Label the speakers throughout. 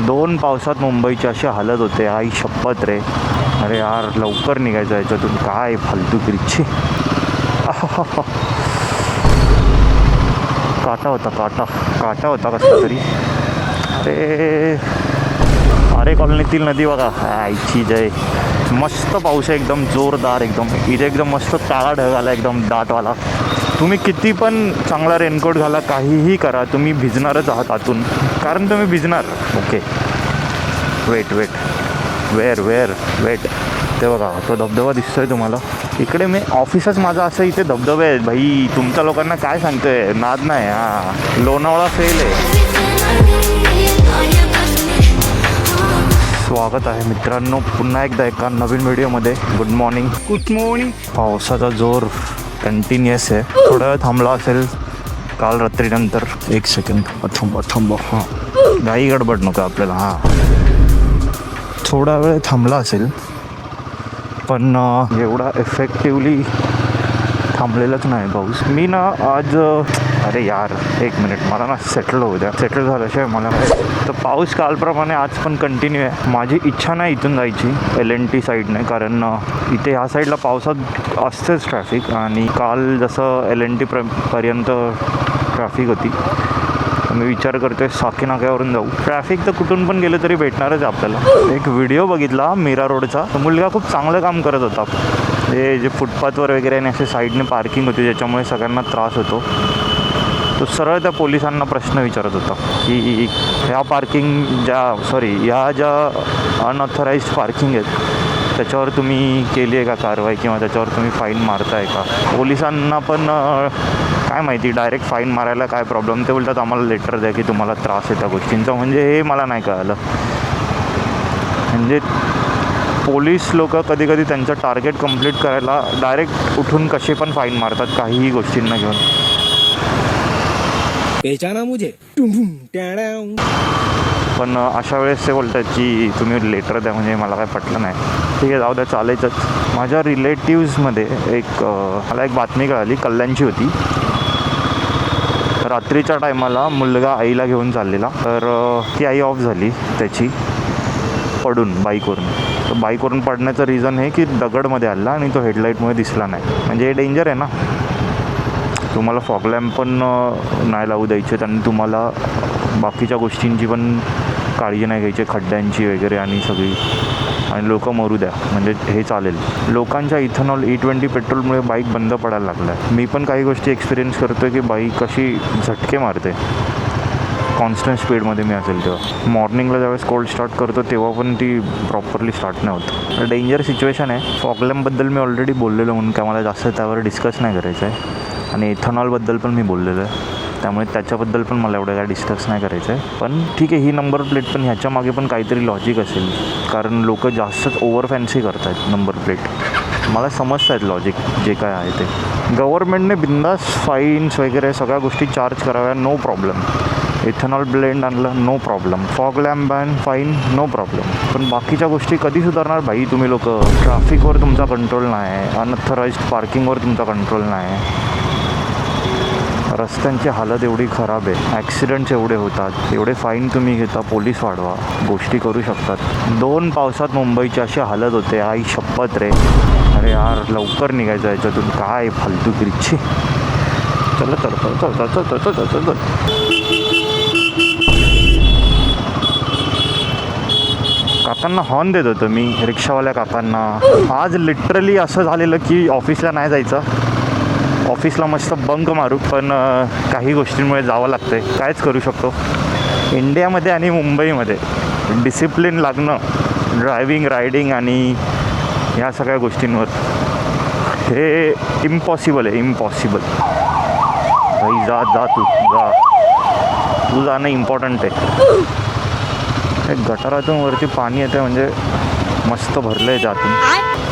Speaker 1: 2 पावसात मुंबईची अशी हालत होते, आई शपथ रे. अरे यार लवकर निघायचं याच्यातून, काय फालतूगिरीची. काटा होता कसला तरी. अरे कॉलनीतील नदी बघा, आईची जय. मस्त पाऊस आहे, एकदम जोरदार. एकदम इथे एकदम मस्त काळा ढग आला, एकदम दाटवाला. तुम्ही किती पण चांगला रेनकोट घाला, काहीही करा, तुम्ही भिजणारच आहात आतून, कारण तुम्ही भिजणार. ओके वेट ते बघा, तो धबधबा दिसतोय तुम्हाला इकडे. मी ऑफिसच माझं असं, इथे धबधबे आहेत भाई. तुमच्या लोकांना काय सांगतोय, नाद नाही. हां, लोणावळा फेल आहे. स्वागत आहे मित्रांनो पुन्हा एकदा एका नवीन व्हिडिओमध्ये. Good morning. पावसाचा जोर कंटिन्युअस आहे. थोडा वेळ थांबला असेल काल रात्रीनंतर. एक सेकंड, थांबा. हां, घाई गडबड नको आपल्याला. हां, थोडा वेळ थांबला असेल, पण एवढा इफेक्टिवली थांबलेलाच नाही पाऊस. मी ना आज अरे यार एक मिनिट, मला ना सेटल होऊ द्या. सेटल झाल्याशिवाय मला तर पाऊस कालप्रमाणे आज पण कंटिन्यू आहे. माझी इच्छा नाही इथून जायची LNT साईडने, कारण इथे ह्या साईडला पावसात असतेच ट्रॅफिक. आणि काल जसं LNT पर्यंत ट्रॅफिक होती, मी विचार करतोय साकी नाक्यावरून जाऊ. ट्रॅफिक तर कुठून पण गेलं तरी भेटणारच आपल्याला. एक व्हिडिओ बघितला मीरा रोडचा, तो मुलगा खूप चांगलं काम करत होता. हे जे फुटपाथवर वगैरे आणि असे साईडने पार्किंग होती, ज्याच्यामुळे सगळ्यांना त्रास होतो. तो सरळ त्या पोलिसांना प्रश्न विचारत होता की ह्या ज्या अनऑथराइज्ड पार्किंग आहेत त्याच्यावर तुम्ही केली आहे का कारवाई, किंवा त्याच्यावर तुम्ही फाईन मारताय का. पोलिसांना पण काय माहिती डायरेक्ट फाईन मारायला काय प्रॉब्लेम. ते बोलतात आम्हाला लेटर द्या की तुम्हाला त्रास आहे त्या गोष्टींचा. म्हणजे हे मला नाही कळलं. म्हणजे पोलीस लोक कधी कधी त्यांचं टार्गेट कंप्लीट करायला डायरेक्ट उठून कसे पण फाईन मारतात काहीही गोष्टींना घेऊन.
Speaker 2: पहचाना मुझे.
Speaker 1: पण अशा वेळेस ते बोलतात की तुम्ही लेटर द्या. म्हणजे मला काय पटलं नाही. ठीक आहे, जाऊ द्या, चालायचंच. माझ्या रिलेटिव्समध्ये मला एक बातमी कळाली, कल्याणची होती. रात्रीच्या टायमाला मुलगा आईला घेऊन चाललेला, तर ती आई ऑफ झाली त्याची पडून बाईकवरून. तर बाईकवरून पडण्याचं रिझन हे की दगडमध्ये आला आणि तो हेडलाईटमुळे दिसला नाही. म्हणजे हे डेंजर आहे ना. तुम्हाला फॉग लॅम्प पण नाही लावू द्यायचे, आणि तुम्हाला बाकीच्या गोष्टींची पण काळजी नाही घ्यायची, खड्ड्यांची वगैरे आणि सगळी. आणि लोक मरू द्या, म्हणजे हे चालेल. लोकांच्या इथेनॉल E20 पेट्रोलमुळे बाईक बंद पडायला लागला आहे. मी पण काही गोष्टी एक्सपिरियन्स करतो आहे की बाईक कशी झटके मारते कॉन्स्टंट स्पीडमध्ये मी असेल तेव्हा. मॉर्निंगला ज्यावेळेस कोल्ड स्टार्ट करतो तेव्हा पण ती प्रॉपरली स्टार्ट नाही होत. डेंजर सिच्युएशन आहे. फॉग लॅम्पबद्दल मी ऑलरेडी बोललेलो, म्हणून काय मला जास्त त्यावर डिस्कस नाही करायचं आहे. आणि इथेनॉलबद्दल पण मी बोललेलो आहे, त्यामुळे त्याच्याबद्दल पण मला एवढं काय डिस्कस नाही करायचं आहे. पण ठीक आहे, ही नंबर प्लेट पण ह्याच्या मागे पण काहीतरी लॉजिक असेल, कारण लोक जास्तच ओव्हर फॅन्सी करत आहेत नंबर प्लेट. मला समजत आहेत लॉजिक जे काय आहे ते. गव्हर्नमेंटने बिंदास फाईन्स वगैरे सगळ्या गोष्टी चार्ज कराव्या, नो प्रॉब्लेम. इथेनॉल ब्लेंड आणलं, no problem. Fog lamp ban, fine, no problem. पण बाकीच्या गोष्टी कधी सुधारणार भाई तुम्ही लोक. ट्रॅफिकवर तुमचा कंट्रोल नाही, अनऑथराइज्ड पार्किंगवर तुमचा कंट्रोल नाही, रस्त्यांची हालत एवढी खराब आहे, ॲक्सिडेंट्स एवढे होतात, एवढे फाईन तुम्ही घेता, पोलीस वाढवा, गोष्टी करू शकतात. 2 पावसात मुंबईची अशी हालत होते, आई शपथ रे. अरे यार लवकर निघायचं याच्यातून, काय फालतूगिरीची. चल. काकांना हॉर्न देत होतो मी, रिक्षावाल्या काकांना. आज लिटरली असं झालेलं की ऑफिसला नाही जायचं, ऑफिसला मस्त बंक मारू, पण काही गोष्टींमुळे जावं लागतं आहे. कायच करू शकतो. इंडियामध्ये आणि मुंबईमध्ये डिसिप्लिन लागणं, ड्रायविंग, रायडिंग आणि ह्या सगळ्या गोष्टींवर हे इम्पॉसिबल आहे, इम्पॉसिबल. भाई जा तू जाणं इम्पॉर्टंट आहे. एक गटारातून वरती पाणी येतं, म्हणजे मस्त भरलं आहे त्यातून.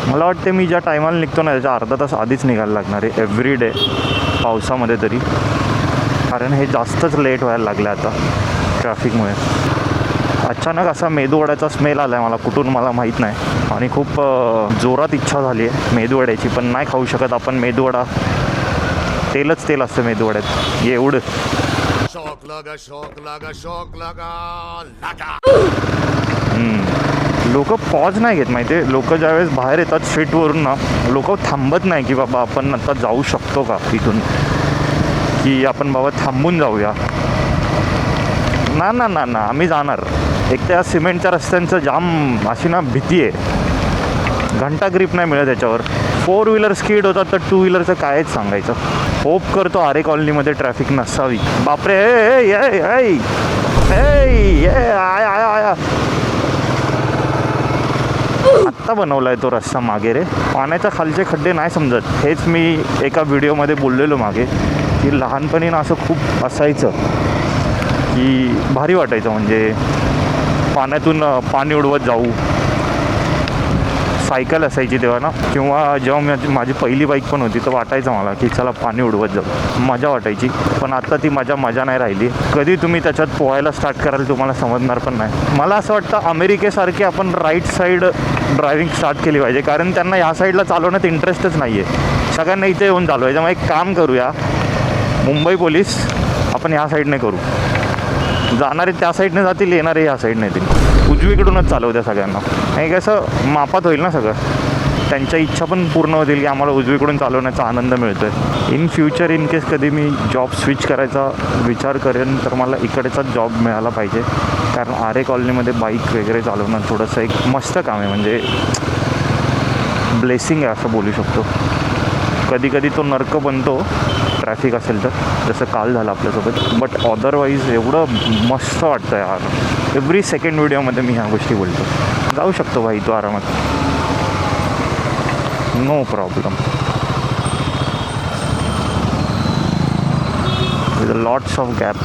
Speaker 1: मला वाटते मी ज्या टायमाला निघतो ना त्याच्या अर्धा तास आधीच निघायला लागणार आहे एव्हरी डे पावसामध्ये तरी, कारण हे जास्तच लेट व्हायला लागलं आहे आता ट्रॅफिकमुळे. अचानक असा मेदूवड्याचा स्मेल आला आहे मला कुठून मला माहीत नाही, आणि खूप जोरात इच्छा झाली आहे मेदूवड्याची, पण नाही खाऊ शकत आपण मेदूवडा. तेल असतं मेदूवड्यात एवढं.
Speaker 2: शौक लगा शौक लगा शौक लगा लगा.
Speaker 1: लोक पॉज नाही घेत माहिती आहे. लोक ज्यावेळेस बाहेर येतात स्ट्रीटवरून ना, लोक थांबत नाही की बाबा आपण आता जाऊ शकतो का इथून, की आपण बाबा थांबून जाऊया. ना ना ना ना आम्ही जाणार. एक त्या सिमेंटच्या रस्त्यांचं जाम अशी ना भीती आहे. घंटा ग्रीप नाही मिळत त्याच्यावर. 4 व्हीलर स्कीड होतात तर 2 व्हीलरचं कायच सांगायचं. होप करतो आरे कॉलनीमध्ये ट्रॅफिक नसावी. बापरे आया आत्ता बनवला आहे तो रस्ता मागे रे. पाण्याच्या खालचे खड्डे नाही समजत. हेच मी एका व्हिडिओमध्ये बोललेलो मागे की लहानपणी ना असं खूप असायचं की भारी वाटायचं. म्हणजे पाण्यातून पाणी उडवत जाऊ. सायकल असायची तेव्हा ना, किंवा जेव्हा माझी पहिली बाईक पण होती तर वाटायचं मला की चला पाणी उडवत जाऊ. मजा वाटायची. पण आता ती मजा नाही राहिली. कधी तुम्ही त्याच्यात पोहायला स्टार्ट कराल तुम्हाला समजणार पण नाही. मला असं वाटतं अमेरिकेसारखी आपण राईट साईड ड्रायव्हिंग स्टार्ट केली पाहिजे, कारण त्यांना ह्या साईडला चालवण्यात इंटरेस्टच नाही आहे. सगळ्यांना इथे येऊन चालवायचं. मग एक काम करूया, मुंबई पोलीस आपण ह्या साईडने करू. जाणारे त्या साईडने जातील, येणारे ह्या साईडने येतील. उजवीकडूनच चालवत्या सगळ्यांना. हे कसं मापात होईल ना सगळं. त्यांच्या इच्छा पण पूर्ण होतील की आम्हाला उजवीकडून चालवण्याचा आनंद मिळतो आहे. इन फ्युचर इन केस कधी मी जॉब स्विच करायचा विचार करेन तर मला इकडेचाच जॉब मिळाला पाहिजे. कारण आरे कॉलनीमध्ये बाईक वगैरे चालवणं थोडंसं एक मस्त काम आहे. म्हणजे ब्लेसिंग आहे असं बोलू शकतो. कधी कधी तो नर्क बनतो ट्रॅफिक असेल तर, जसं काल झालं आपल्यासोबत. बट अदरवाईज एवढं मस्त वाटतं यार. एव्हरी सेकंड व्हिडिओमध्ये मी ह्या गोष्टी बोलतो. जाऊ शकतो भाई तू आरामात, no problem. With lots of gap.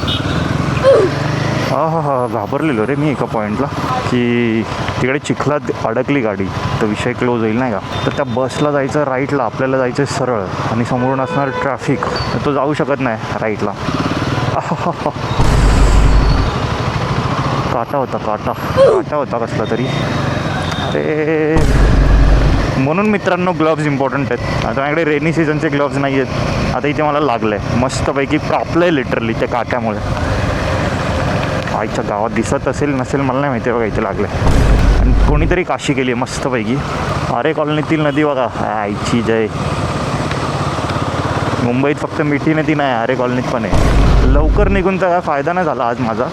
Speaker 1: घाबरलेलो रे मी एका पॉईंटला की तिकडे चिखलात अडकली गाडी तर विषय क्लोज होईल नाही का. तर त्या बसला जायचं राईटला, आपल्याला जायचं सरळ, आणि समोरून असणार ट्रॅफिक, तर तो जाऊ शकत नाही राईटला. काटा होता कसला तरी. अरे म्हणून मित्रांनो ग्लोव्ज इम्पॉर्टंट आहेत. आता माझ्याकडे रेनी सीझनचे ग्लोव्ज नाही आहेत. आता इथे मला लागलं आहे मस्तपैकी, कापलं आहे लिटरली त्या काट्यामुळे. आईच्या गावात दिसत असेल नसेल मला नाही माहिती बघा इथे लागलं आहे. आणि कोणीतरी काशी केली आहे मस्तपैकी. आरे कॉलनीतील नदी बघा, आईची जय. मुंबईत फक्त मिठी नदी नाही, आरे कॉलनीत पण आहे. लवकर निघूनचा काय फायदा नाही झाला आज माझा.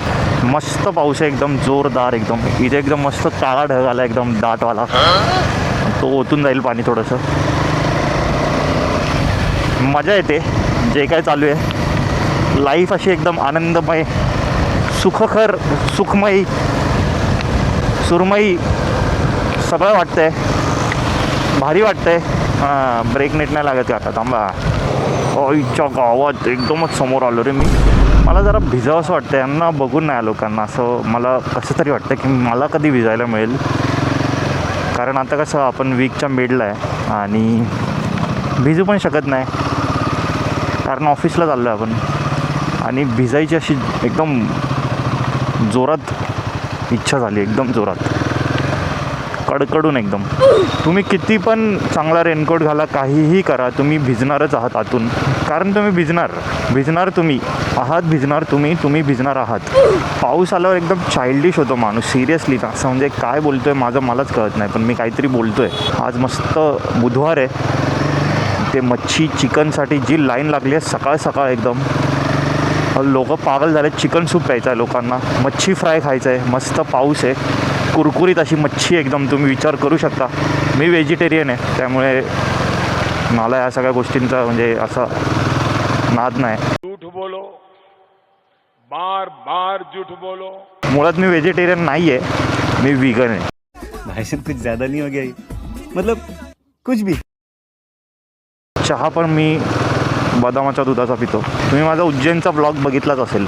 Speaker 1: मस्त पाऊस आहे एकदम जोरदार एकदम. इथे एकदम मस्त काळा ढग आला एकदम दाटवाला. तो ओतून जाईल पाणी थोडंसं. मजा येते जे काय चालू आहे. लाईफ अशी एकदम आनंदमय, सुखकर, सुखमयी, सुरमयी सगळं वाटतंय. भारी वाटतंय. ब्रेक नेट नाही लागत का आता. थांबा. आईच्या गावात एकदमच समोर आलो रे मी. मला जरा भिजावं असं वाटतं. यांना बघून नाही लोकांना असं मला कसं तरी वाटतं की मला कधी भिजायला मिळेल. कारण आता कसं आपण वीकच्या मिडला आहे आणि भिजू पण शकत नाही कारण ऑफिसला चाललो आहे आपण. आणि भिजायची अशी एकदम जोरात इच्छा झाली, एकदम जोरात, कडकडून एकदम. तुम्ही किती पण चांगला रेनकोट घाला, काहीही करा, तुम्ही भिजणारच आहात आतून. कारण तुम्ही भिजणार तुम्ही आहात, तुम्ही भिजणार आहात. पाऊस आल्यावर एकदम चाइल्डिश होतो माणूस सिरियसली. असं म्हणजे काय बोलतो आहे माझं मलाच कळत नाही, पण मी काहीतरी बोलतो आहे. आज मस्त बुधवार आहे. ते मच्छी चिकनसाठी जी लाईन लागली आहे सकाळ सकाळ एकदम. लोक पागल झाले. चिकन सूप प्यायचं आहे लोकांना, मच्छी फ्राय खायचं आहे. मस्त पाऊस आहे, कुरकुरीत अशी मच्छी एकदम. तुम्ही विचार करू शकता. मी व्हेजिटेरियन आहे त्यामुळे मला या सगळ्या गोष्टींचा म्हणजे असा नाद नाही.
Speaker 2: झूठ बोलो, बार बार झूठ बोलो.
Speaker 1: मुळात मी व्हेजिटेरियन नाही आहे, मी व्हीगन आहे.
Speaker 3: भाषण कुछ ज़्यादा नहीं हो गया, मतलब कुछ भी.
Speaker 1: चहा पण मी बदामाच्या दुधाचा पितो. तुम्ही माझा उज्जैनचा ब्लॉग बघितलाच असेल,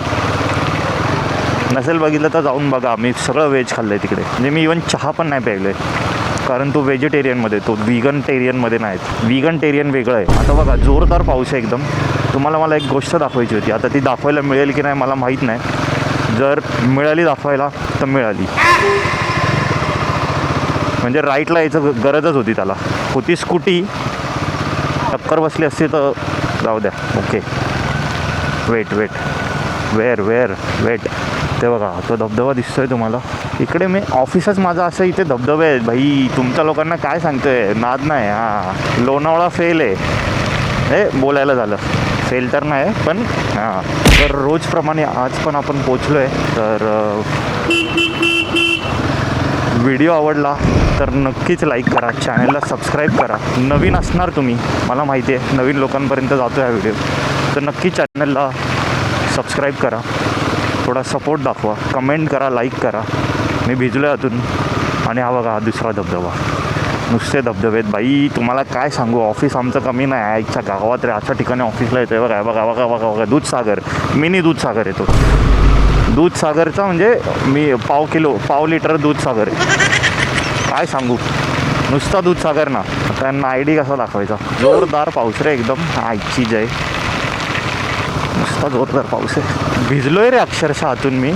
Speaker 1: नसेल बघितलं तर जाऊन बघा. मी सगळं व्हेज खाल्लं आहे तिकडे. म्हणजे मी इवन चहा पण नाही प्यायलं आहे कारण तो व्हेजिटेरियनमध्ये, तो व्हीगन टेरियनमध्ये नाहीत. व्हीगन टेरियन वेगळं आहे. आता बघा जोरदार पाऊस आहे एकदम. तुम्हाला मला एक गोष्ट दाखवायची होती. आता ती दाखवायला मिळेल की नाही मला माहीत नाही. जर मिळाली दाखवायला तर मिळाली. म्हणजे राईटला यायचं गरजच होती त्याला. होती स्कूटी, टक्कर बसली असती तर जाऊ द्या. ओके वेट वेट ते बघा तो धबधबा दिसतोय तुम्हाला. इकडे मी ऑफिसच माझं असं इथे धबधबे आहेत भाई. तुमच्या लोकांना काय सांगतोय, नाद नाही. हां, लोणावळा फेल आहे हे बोलायला झालं, फेल तर नाही पण हां. तर रोजप्रमाणे आज पण आपण पोचलो आहे. तर व्हिडिओ आवडला तर नक्कीच लाईक करा, चॅनलला सबस्क्राईब करा. नवीन असणार तुम्ही, मला माहिती आहे नवीन लोकांपर्यंत जातो हा व्हिडिओ, तर नक्की चॅनलला सबस्क्राईब करा, थोडा सपोर्ट दाखवा, कमेंट करा, लाईक करा. मी भिजलो आहे आतून. आणि हा बघा हा दुसरा धबधबा. नुसते धबधबे आहेत बाई, तुम्हाला काय सांगू. ऑफिस आमचं कमी नाही, आईच्या गावात रे अशा ठिकाणी ऑफिसला येतो आहे. बघा दूधसागर, मिनी दूधसागर येतो. दूधसागरचा म्हणजे मी पाव लिटर दूधसागर आहे. काय सांगू, नुसता दूधसागर ना. त्यांना ID कसा दाखवायचा. जोरदार पाऊस रे एकदम, आईची जय. नुसता जोरदार पाऊस आहे. भिजलोय रे अक्षरशः आतून मी.